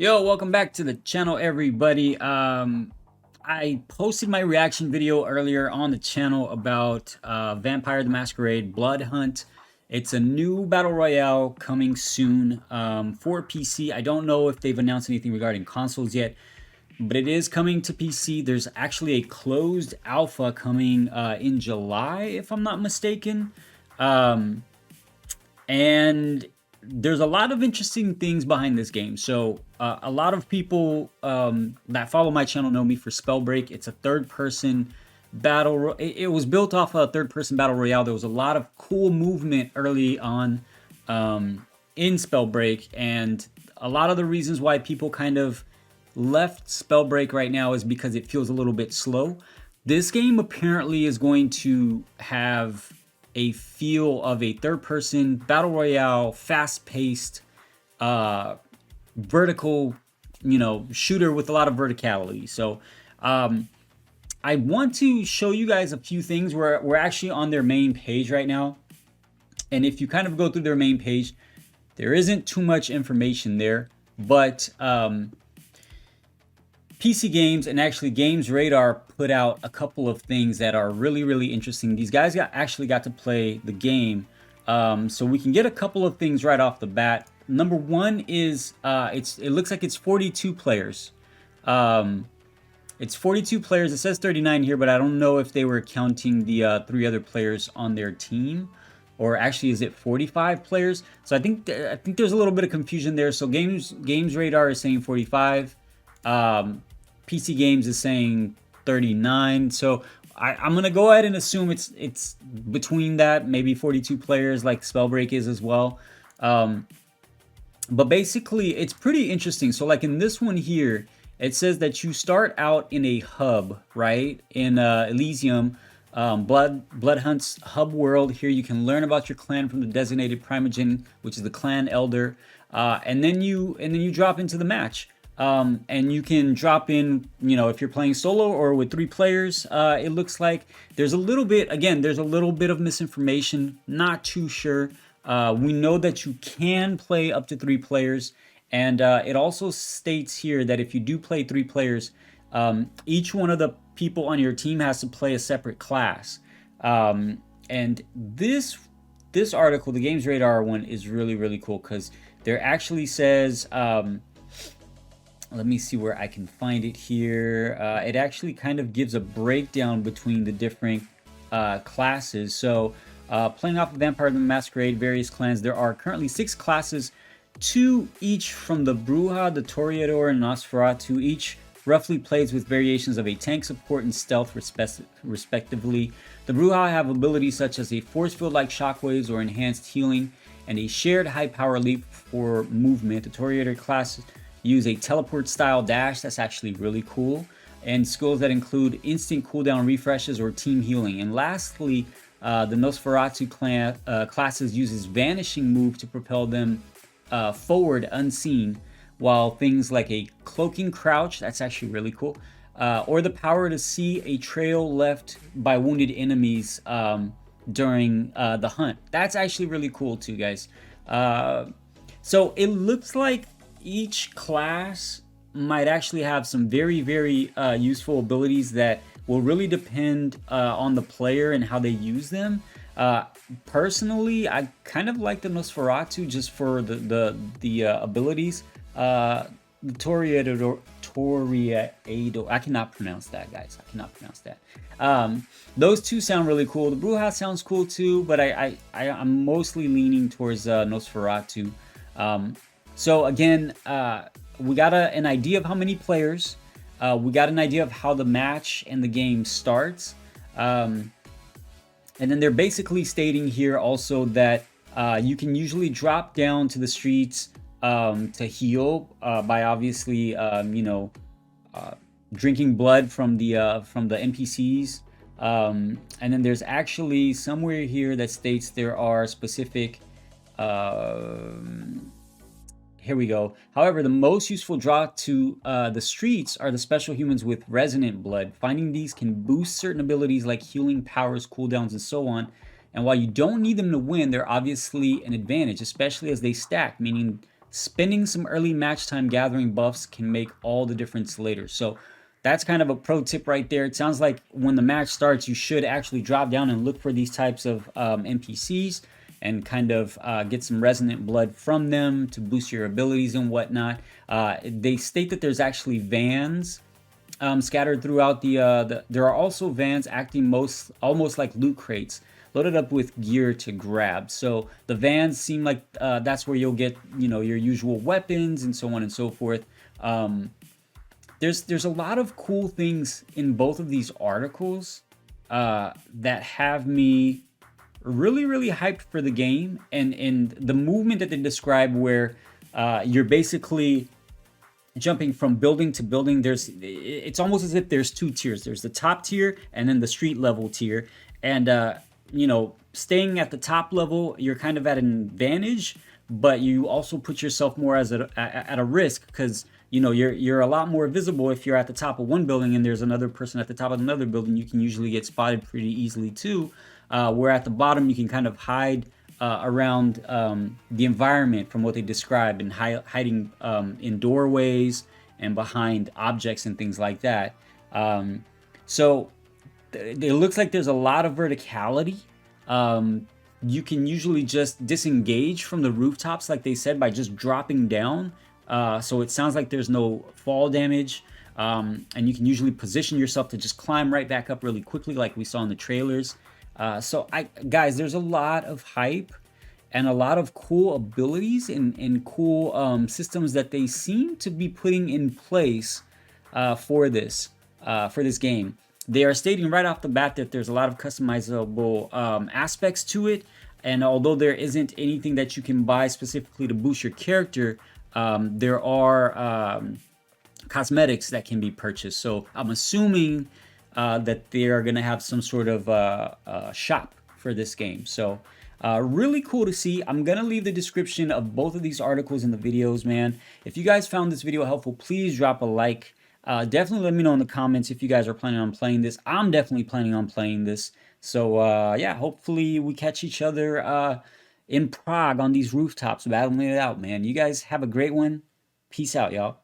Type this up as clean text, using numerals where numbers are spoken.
Yo, welcome back to the channel, everybody. I posted my reaction video earlier on the channel about Vampire the Masquerade Bloodhunt. It's a new Battle Royale coming soon for PC. I don't know if they've announced anything regarding consoles yet, but it is coming to PC. There's actually a closed alpha coming in July, if I'm not mistaken. Um, and there's a lot of interesting things behind this game. So a lot of people that follow my channel know me for Spellbreak. It's a third-person battle. It was built off a third-person battle royale. There was a lot of cool movement early on in Spellbreak, and a lot of the reasons why people kind of left Spellbreak right now is because it feels a little bit slow. This game apparently is going to have a feel of a third-person battle royale, fast-paced, vertical, shooter with a lot of verticality. So, I want to show you guys a few things. We're actually on their main page right now, and if you kind of go through their main page, there isn't too much information there, but PC Games and actually Games Radar put out a couple of things that are really, really interesting. These guys actually got to play the game, so we can get a couple of things right off the bat. Number one is it looks like it's 42 players. It's 42 players. It says 39 here, but I don't know if they were counting the 3 other players on their team, or actually is it 45 players? So I think there's a little bit of confusion there. So Games Radar is saying 45. PC Games is saying 39. So I'm gonna go ahead and assume it's between that, maybe 42 players, like Spellbreak is as well. But basically, it's pretty interesting. So like in this one here, it says that you start out in a hub, right? In Elysium, Bloodhunt's hub world. Here you can learn about your clan from the designated primogen, which is the clan elder, and then you drop into the match. And you can drop in, if you're playing solo or with 3 players. It looks like there's a little bit of misinformation. Not too sure. We know that you can play up to 3 players, and it also states here that if you do play 3 players, each one of the people on your team has to play a separate class. And this article, the Games Radar one, is really, really cool because there actually says. Let me see where I can find it here. It actually kind of gives a breakdown between the different classes. So, playing off of Vampire the Masquerade, various clans, there are currently 6 classes, 2 each from the Bruja, the Toreador, and Nosferatu. Each roughly plays with variations of a tank, support, and stealth respectively. The Bruja have abilities such as a force field like shockwaves or enhanced healing, and a shared high power leap for movement. The Toreador class use a teleport style dash. That's actually really cool, and skills that include instant cooldown refreshes or team healing. And lastly, the Nosferatu classes uses vanishing move to propel them forward unseen, while things like a cloaking crouch, that's actually really cool, or the power to see a trail left by wounded enemies during the hunt. That's actually really cool too, guys. So it looks like each class might actually have some very, very useful abilities that will really depend on the player and how they use them. Personally, I kind of like the Nosferatu just for the abilities. The Toreador, I cannot pronounce that, guys. I cannot pronounce that. Those two sound really cool. The Bruja sounds cool too, but I'm mostly leaning towards Nosferatu. So again, we got an idea of how many players. We got an idea of how the match and the game starts. And then they're basically stating here also that you can usually drop down to the streets to heal by obviously, drinking blood from the NPCs. And then there's actually somewhere here that states there are specific. Here we go. However, the most useful draw to the streets are the special humans with resonant blood. Finding these can boost certain abilities like healing powers, cooldowns, and so on. And while you don't need them to win, they're obviously an advantage, especially as they stack, meaning spending some early match time gathering buffs can make all the difference later. So that's kind of a pro tip right there. It sounds like when the match starts, you should actually drop down and look for these types of NPCs and kind of get some resonant blood from them to boost your abilities and whatnot. They state that there's actually vans scattered throughout there are also vans acting almost like loot crates, loaded up with gear to grab. So the vans seem like that's where you'll get, your usual weapons and so on and so forth. There's a lot of cool things in both of these articles that have me really, really hyped for the game, and the movement that they describe where you're basically jumping from building to building. It's almost as if there's two tiers. There's the top tier and then the street level tier. And staying at the top level, you're kind of at an advantage, but you also put yourself more at a risk, because you're a lot more visible if you're at the top of one building and there's another person at the top of another building. You can usually get spotted pretty easily too. Where at the bottom you can kind of hide around the environment from what they describe, and hiding in doorways and behind objects and things like that. So it looks like there's a lot of verticality. You can usually just disengage from the rooftops, like they said, by just dropping down. So it sounds like there's no fall damage. And you can usually position yourself to just climb right back up really quickly, like we saw in the trailers. Guys, there's a lot of hype and a lot of cool abilities and cool systems that they seem to be putting in place for this game. They are stating right off the bat that there's a lot of customizable aspects to it, and although there isn't anything that you can buy specifically to boost your character, there are cosmetics that can be purchased. So I'm assuming that they are going to have some sort of shop for this game. So really cool to see. I'm going to leave the description of both of these articles in the videos, man. If you guys found this video helpful, please drop a like. Definitely let me know in the comments if you guys are planning on playing this. I'm definitely planning on playing this. So yeah, hopefully we catch each other in Prague on these rooftops battling it out, man. You guys have a great one. Peace out, y'all.